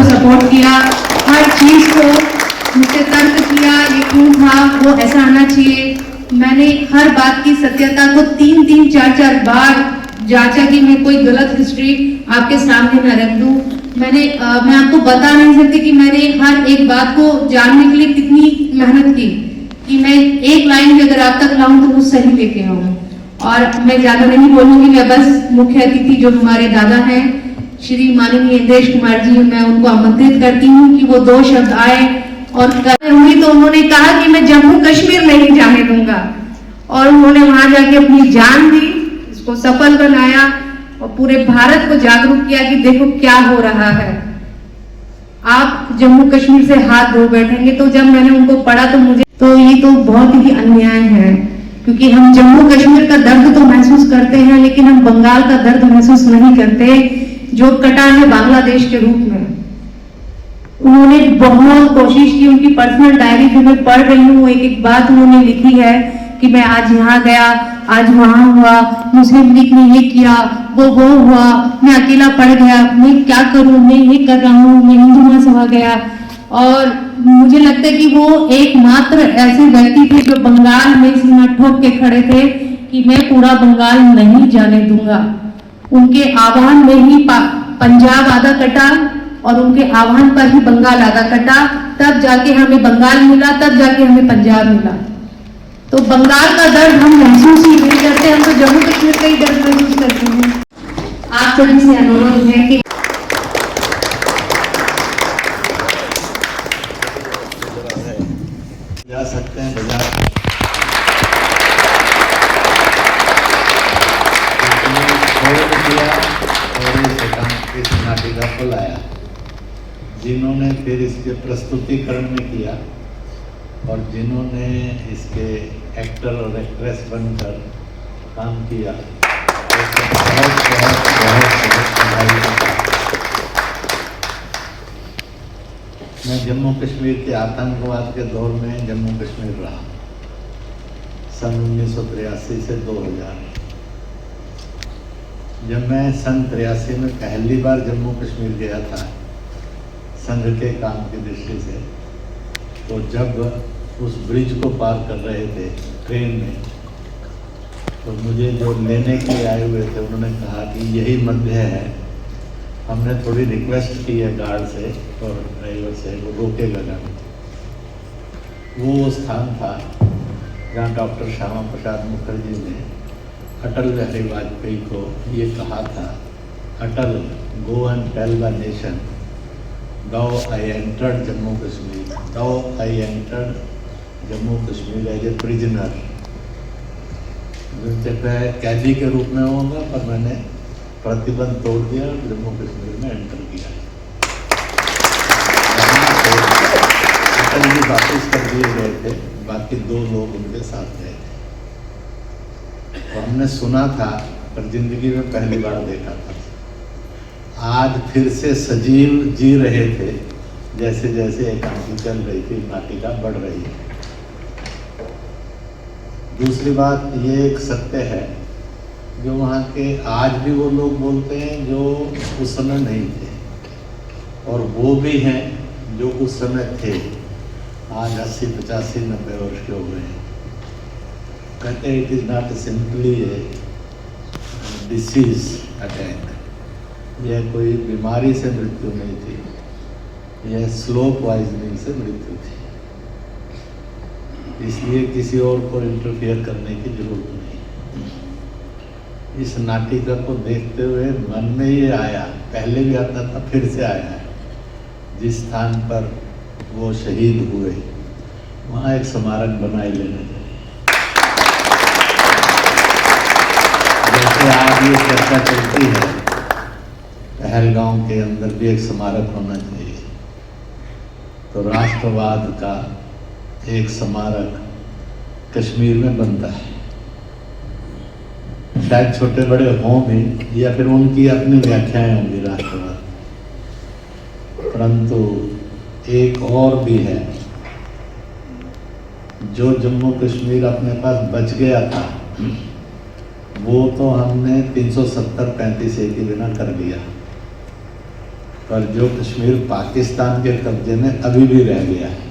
Support किया, हर चीज को मुझसे तर्क किया, ये क्यों था, वो ऐसा आना चाहिए। मैंने हर बात की सत्यता को 3-3, 4-4 बार जांचा कि मैं कोई गलत हिस्ट्री आपके सामने न रख दूं। मैं आपको बता नहीं सकती कि मैंने हर एक बात को जानने के लिए कितनी मेहनत की कि मैं एक लाइन भी अगर आप तक लाऊं तो वो सही लेके आऊं। और मैं ज्यादा नहीं बोलूंगी, मैं बस मुख्य अतिथि जो हमारे दादा हैं श्री माननीय इंद्रेश कुमार जी, मैं उनको आमंत्रित करती हूँ कि वो 2 शब्द आए और हुई तो उन्होंने कहा कि मैं जम्मू कश्मीर नहीं जाने दूंगा, और उन्होंने वहां जाके अपनी जान दी, इसको सफल बनाया और पूरे भारत को जागरूक किया कि देखो क्या हो रहा है। आप जम्मू कश्मीर से हाथ धो बैठेंगे। तो जब मैंने उनको पढ़ा तो मुझे तो ये तो बहुत ही अन्याय है, क्योंकि हम जम्मू कश्मीर का दर्द तो महसूस करते हैं लेकिन हम बंगाल का दर्द महसूस नहीं करते, जो कटा है बांग्लादेश के रूप में। उन्होंने बहुत कोशिश की, उनकी पर्सनल डायरी जो मैं पढ़ रही हूँ, एक एक बात उन्होंने लिखी है कि मैं आज यहाँ गया, आज वहां हुआ, मुस्लिम लीग ने ये किया, वो हुआ, मैं अकेला पड़ गया, मैं क्या करूं, मैं ये कर रहा हूँ, मैं हिंदू महासभा गया। और मुझे लगता है कि वो एकमात्र ऐसे व्यक्ति थे जो बंगाल में सीमा ठोक के खड़े थे कि मैं पूरा बंगाल नहीं जाने दूंगा। उनके आह्वान में ही पंजाब आधा कटा और उनके आह्वान पर ही बंगाल आधा कटा, तब जाके हमें बंगाल मिला, तब जाके हमें पंजाब मिला। तो बंगाल का दर्द हम महसूस ही नहीं करते, हम तो जम्मू कश्मीर का ही दर्द महसूस करते हैं। आप सभी से अनुरोध है कि जा सकते हैं बाजार और इस नाटी का फल आया। जिन्होंने फिर इसके प्रस्तुतिकरण में किया और जिन्होंने इसके एक्टर और एक्ट्रेस बनकर काम किया, बहुत मैं जम्मू कश्मीर के आतंकवाद के दौर में जम्मू कश्मीर रहा, सन 1983 से 2000। जब मैं सन 83 में पहली बार जम्मू कश्मीर गया था संघ के काम की दृष्टि से, तो जब उस ब्रिज को पार कर रहे थे ट्रेन में, तो मुझे जो लेने के लिए आए हुए थे उन्होंने कहा कि यही मध्य है। हमने थोड़ी रिक्वेस्ट की है गार्ड से और ड्राइवर से, वो रोकेगा गाड़ी। वो स्थान था जहाँ डॉक्टर श्यामा प्रसाद मुखर्जी ने अटल बिहारी वाजपेयी को ये कहा था, Atal go and tell the nation Now I entered Jammu Kashmir. Now I entered Jammu Kashmir as a prisoner. कैदी के रूप में होगा, पर मैंने प्रतिबंध तोड़ दिया और जम्मू कश्मीर में एंटर किया। अटल जी वापस कर दिए गए थे, बाकी 2 लोग उनके साथ गए थे। तो हमने सुना था पर जिंदगी में पहली बार देखा था। आज फिर से सजीव जी रहे थे, जैसे जैसे एकांकी चल रही थी, नाटिका बढ़ रही है। दूसरी बात ये एक सत्य है जो वहाँ के आज भी वो लोग बोलते हैं जो उस समय नहीं थे, और वो भी हैं जो उस समय थे। आज 80, 85, 90 वर्ष के हो गए हैं। कहते हैं it is not simply A disease attack, यह कोई बीमारी से मृत्यु नहीं थी, यह स्लो पॉइजनिंग से मृत्यु थी। इसलिए किसी और को इंटरफेयर करने की जरूरत नहीं। इस नाटिका को देखते हुए मन में ये आया, पहले भी आता था, फिर से आया है, जिस स्थान पर वो शहीद हुए वहाँ एक स्मारक बनाए लेना चाहिए। जैसे आज ये चर्चा चलती है, पहलगांव के अंदर भी एक स्मारक होना चाहिए। तो राष्ट्रवाद का एक स्मारक कश्मीर में बनता है। शायद छोटे बड़े हों भी या फिर उनकी अपनी व्याख्याएं होंगी राष्ट्रवाद, परंतु एक और भी है जो जम्मू कश्मीर अपने पास बच गया था, वो तो हमने 370-35 के बिना कर लिया। पर जो कश्मीर पाकिस्तान के कब्जे में अभी भी रह गया है,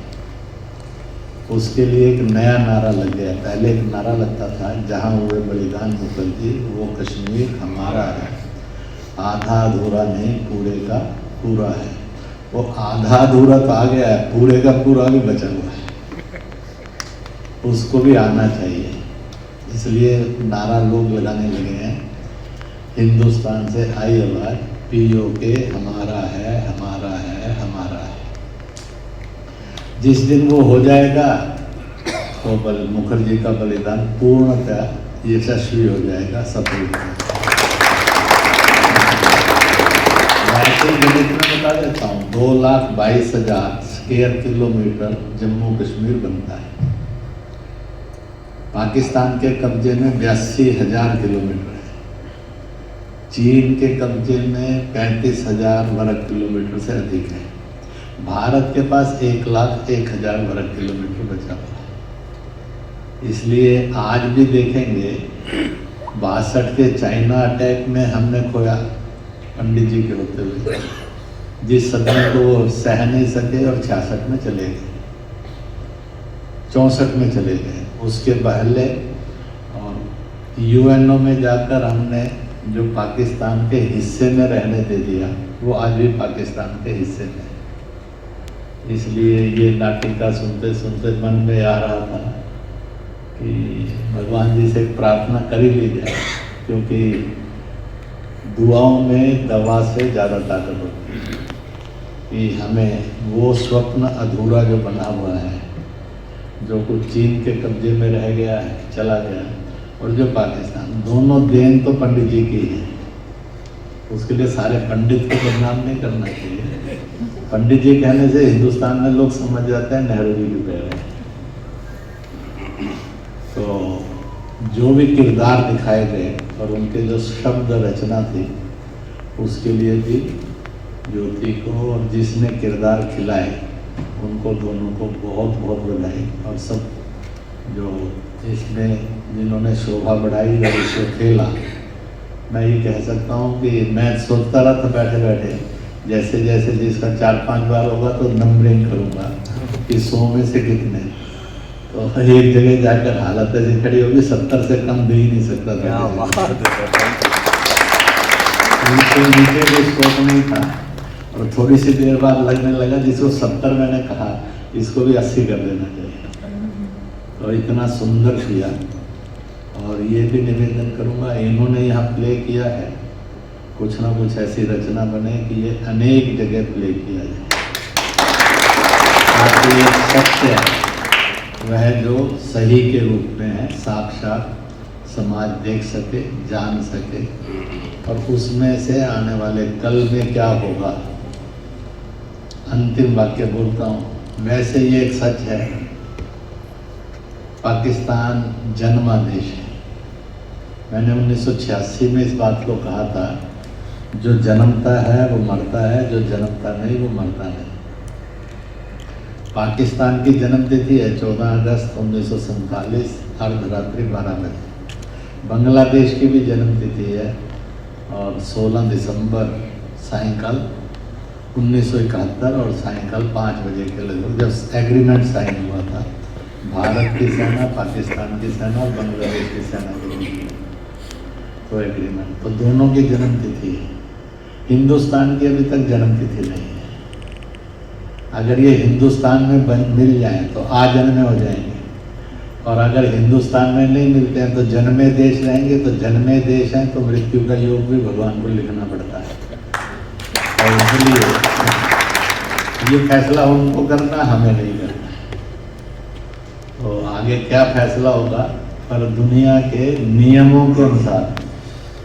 उसके लिए एक नया नारा लग गया। पहले एक नारा लगता था, जहाँ हुए बलिदान मुखर्जी वो कश्मीर हमारा है, आधा अधूरा नहीं पूरे का पूरा है। वो आधा अधूरा तो आ गया है, पूरे का पूरा भी बचा हुआ है, उसको भी आना चाहिए। इसलिए नारा लोग लगाने लगे हैं, हिंदुस्तान से आई आवाज, POK हमारा है, हमारा है, हमारा है। जिस दिन वो हो जाएगा तो मुखर्जी का बलिदान पूर्णतः यशस्वी हो जाएगा, सफल हो जाएगा। वैसे गणित में बता देता हूँ, 2,22,000 स्क्वायर किलोमीटर जम्मू कश्मीर बनता है। पाकिस्तान के कब्जे में 82,000 किलोमीटर है, चीन के कब्जे में 35,000 वर्ग किलोमीटर से अधिक है, भारत के पास 1,01,000 वर्ग किलोमीटर बचा हुआ है। इसलिए आज भी देखेंगे 62 के चाइना अटैक में हमने खोया पंडित जी के होते हुए, जिस सदमे को वो सह नहीं सके और 66 में चले गए, 64 में चले गए। उसके पहले और UNO में जाकर हमने जो पाकिस्तान के हिस्से में रहने दे दिया, वो आज भी पाकिस्तान के हिस्से में है। इसलिए ये नाटिका सुनते सुनते मन में आ रहा था कि भगवान जी से प्रार्थना कर ही ली जाए, क्योंकि दुआओं में दवा से ज़्यादा ताकत होती है। कि हमें वो स्वप्न अधूरा जो बना हुआ है, जो कुछ चीन के कब्जे में रह गया है, चला गया, और जो पाकिस्तान, दोनों देन तो पंडित जी की है। उसके लिए सारे पंडित को बदनाम नहीं करना चाहिए। पंडित जी कहने से हिंदुस्तान में लोग समझ जाते हैं नेहरू जी की पैर है। तो जो भी किरदार दिखाए गए और उनके जो शब्द रचना थी, उसके लिए भी ज्योति को और जिसने किरदार खिलाए उनको दोनों को बहुत बहुत बधाई। और सब जो इसमें जिन्होंने शोभा बढ़ाई और इसको खेला, मैं ये कह सकता हूँ कि मैं सोचता रहा था बैठे बैठे, जैसे जैसे जिसका 4-5 बार होगा तो नंबरिंग करूँगा कि 100 में से कितने। तो एक जगह जाकर हालत ऐसी खड़ी होगी, 70 से कम दे ही नहीं सकता था। नीचे कोई स्कोप नहीं था, और थोड़ी सी देर बाद लगने लगा जिसको 70 मैंने कहा, इसको भी 80 कर देना चाहिए। तो इतना सुंदर किया। और ये भी निवेदन करूँगा, इन्होंने यहाँ प्ले किया है, कुछ ना कुछ ऐसी रचना बने कि ये अनेक जगह प्ले किया जाए, ताकि ये सत्य वह जो सही के रूप में है, साक्षात समाज देख सके, जान सके, और उसमें से आने वाले कल में क्या होगा। अंतिम वाक्य बोलता हूँ, वैसे ये एक सच है, पाकिस्तान जन्मा देश है। मैंने 1986 में इस बात को कहा था, जो जन्मता है वो मरता है, जो जन्मता नहीं वो मरता नहीं। पाकिस्तान की जन्म तिथि है 14 अगस्त 1947 अर्धरात्रि 12 बजे। बांग्लादेश की भी जन्म तिथि है और 16 दिसंबर सायंकाल 1971 और सायंकाल 5 बजे के लगभग, जब एग्रीमेंट साइन हुआ था भारत की सेना, पाकिस्तान की सेना और बांग्लादेश की सेना के बीच, तो एग्रीमेंट, तो दोनों की जन्म तिथि है। हिंदुस्तान की अभी तक जन्म तिथि नहीं है। अगर ये हिंदुस्तान में मिल जाए तो आजन्मे हो जाएंगे, और अगर हिंदुस्तान में नहीं मिलते हैं तो जन्मे देश रहेंगे। तो जन्मे देश हैं तो मृत्यु का योग भी भगवान को लिखना पड़ता है, और इसलिए ये फैसला उनको करना, हमें नहीं करना। तो आगे क्या फैसला होगा, पर दुनिया के नियमों के अनुसार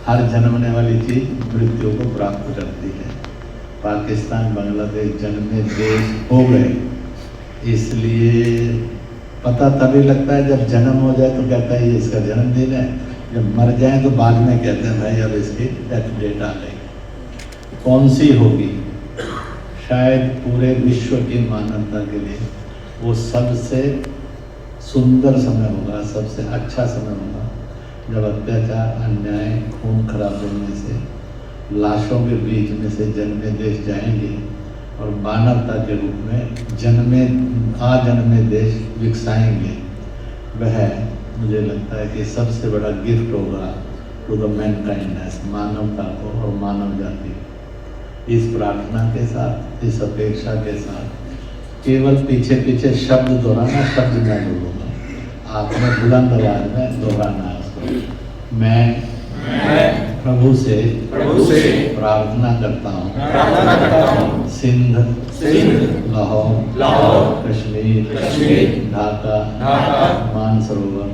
हर जन्मने वाली चीज मृत्यु को प्राप्त करती है। पाकिस्तान बांग्लादेश जन्मे देश हो गए, इसलिए पता तभी लगता है जब जन्म हो जाए तो कहता है ये इसका जन्मदिन है, जब मर जाए तो बाद में कहते हैं भाई अब इसकी डेथ डेट आ गई। कौन सी होगी, शायद पूरे विश्व की मानवता के लिए वो सबसे सुंदर समय होगा, सबसे अच्छा समय होगा, जब अत्याचार, अन्याय, खून खराब होने से लाशों के बीच में से जन्मे देश जाएंगे और मानवता के रूप में जन्मे देश विकसाएंगे। वह मुझे लगता है कि सबसे बड़ा गिफ्ट होगा टू द मैनकाइंडनेस, मानवता को और मानव जाति को। इस प्रार्थना के साथ, इस अपेक्षा के साथ केवल पीछे पीछे शब्द दोहराना, शब्द मैं बोलूँगा, आपने बुलंद आवाज में दोहराना है उसको। मैं प्रभु से प्रार्थना करता हूँ, सिंध, लाहौर, कश्मीर, ढाका, मानसरोवर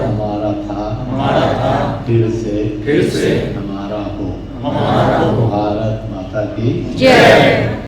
हमारा था, फिर से हमारा हो। भारत माता की जय।